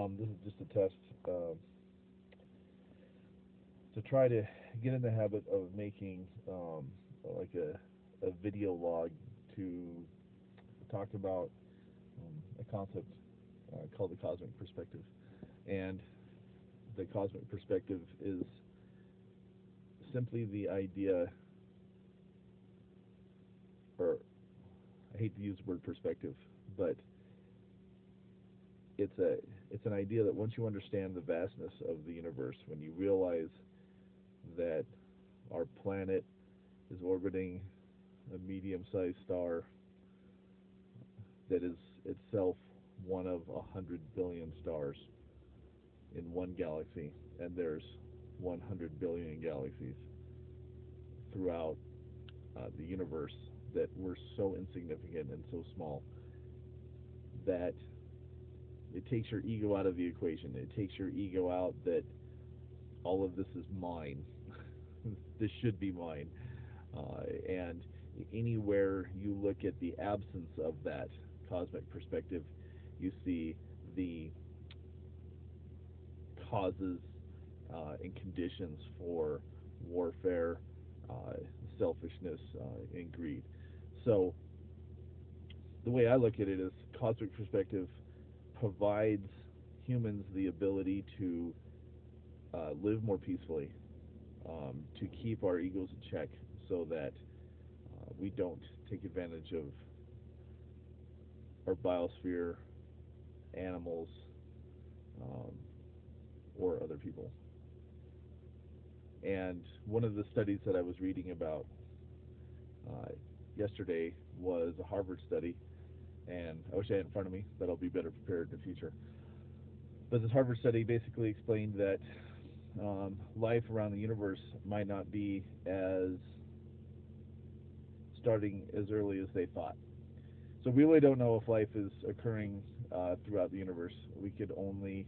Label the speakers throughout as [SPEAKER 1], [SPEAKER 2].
[SPEAKER 1] This is just a test to try to get in the habit of making like a video log to talk about a concept called the cosmic perspective. And the cosmic perspective is simply the idea, or I hate to use the word perspective, but it's a it's an idea that once you understand the vastness of the universe, when you realize that our planet is orbiting a medium-sized star that is itself one of 100 billion stars in one galaxy, and there's 100 billion galaxies throughout the universe, that we're so insignificant and so small that it takes your ego out of the equation. It takes your ego out that all of this is mine. This should be mine. And anywhere you look at the absence of that cosmic perspective, you see the causes and conditions for warfare, selfishness, and greed. So the way I look at it is cosmic perspective provides humans the ability to live more peacefully, to keep our egos in check, so that we don't take advantage of our biosphere, animals, um, or other people. And one of the studies that I was reading about uh, yesterday was a Harvard study, and I wish I had it in front of me, but I'll be better prepared in the future. But this Harvard study basically explained that life around the universe might not be as starting as early as they thought. So we really don't know if life is occurring throughout the universe. We could only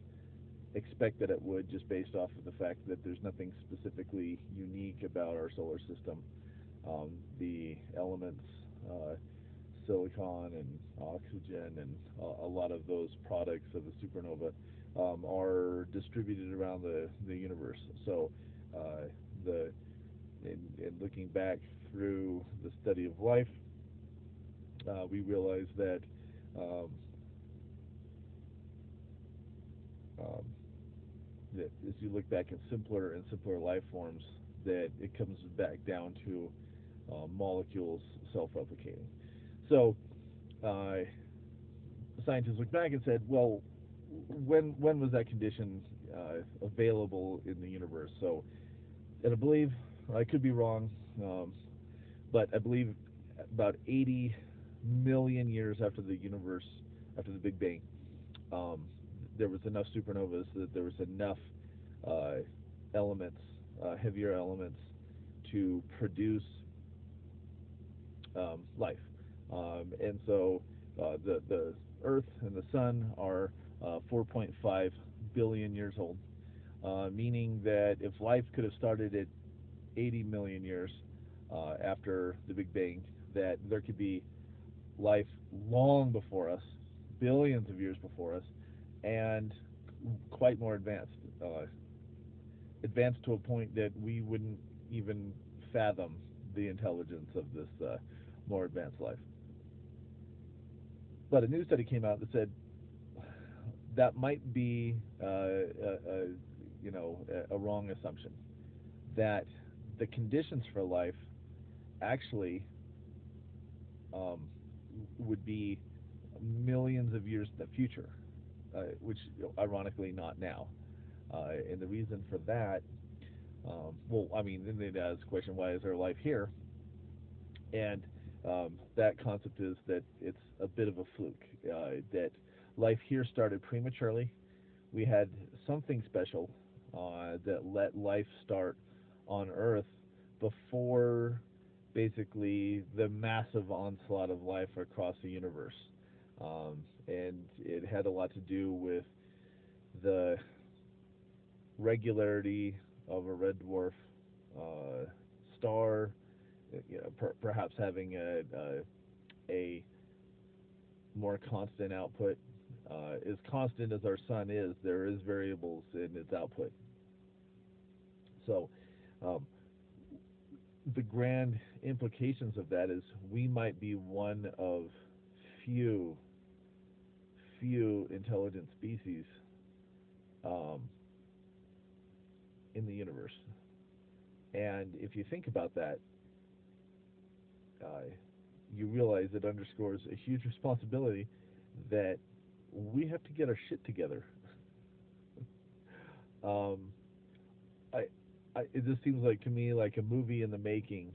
[SPEAKER 1] expect that it would, just based off of the fact that there's nothing specifically unique about our solar system. The elements, silicon and oxygen, and a lot of those products of a supernova are distributed around the universe. So, the in looking back through the study of life, we realize that um, um, that as you look back at simpler and simpler life forms, that it comes back down to molecules self-replicating. So uh, scientists looked back and said, well, when was that condition available in the universe? So, and I believe, I could be wrong, but I believe about 80 million years after the universe, after the Big Bang, um, there was enough supernovas that there was enough uh, elements, heavier elements, to produce life. And so the Earth and the Sun are 4.5 billion years old, meaning that if life could have started at 80 million years after the Big Bang, that there could be life long before us, billions of years before us, and quite more advanced, advanced to a point that we wouldn't even fathom the intelligence of this more advanced life. But a new study came out that said that might be a wrong assumption. That the conditions for life actually um, would be millions of years in the future, which ironically not now. And the reason for that, well, I mean, then they'd ask the question, why is there life here? And that concept is that it's a bit of a fluke, that life here started prematurely. We had something special that let life start on Earth before basically the massive onslaught of life across the universe. And it had a lot to do with the regularity of a red dwarf uh, star, perhaps having a more constant output As constant as our sun is, there is variables in its output. So, um, the grand implications of that is we might be one of few, few intelligent species um, in the universe. And if you think about that, uh, you realize it underscores a huge responsibility that we have to get our shit together. Um, I, it just seems like to me like a movie in the making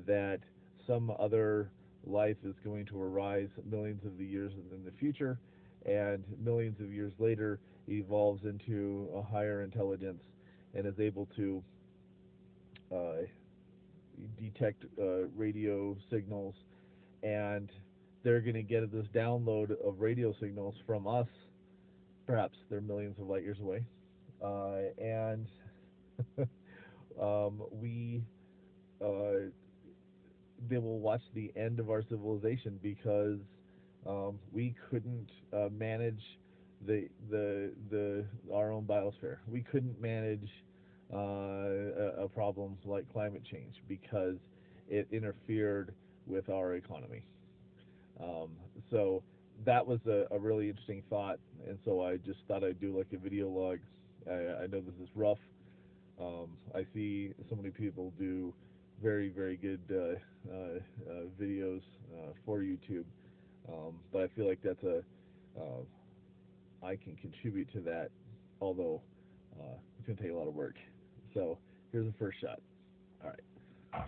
[SPEAKER 1] that some other life is going to arise millions of the years in the future, and millions of years later evolves into a higher intelligence and is able to uh, detect radio signals, and they're going to get this download of radio signals from us. Perhaps they're millions of light years away, and we uh, they will watch the end of our civilization because we couldn't manage the our own biosphere. We couldn't manage a problem like climate change because it interfered with our economy. Um, so that was a really interesting thought, and so I just thought I'd do like a video log. I know this is rough. I see so many people do very, very good videos for YouTube, but I feel like that's I can contribute to that, although it's going to take a lot of work. So here's the first shot. All right.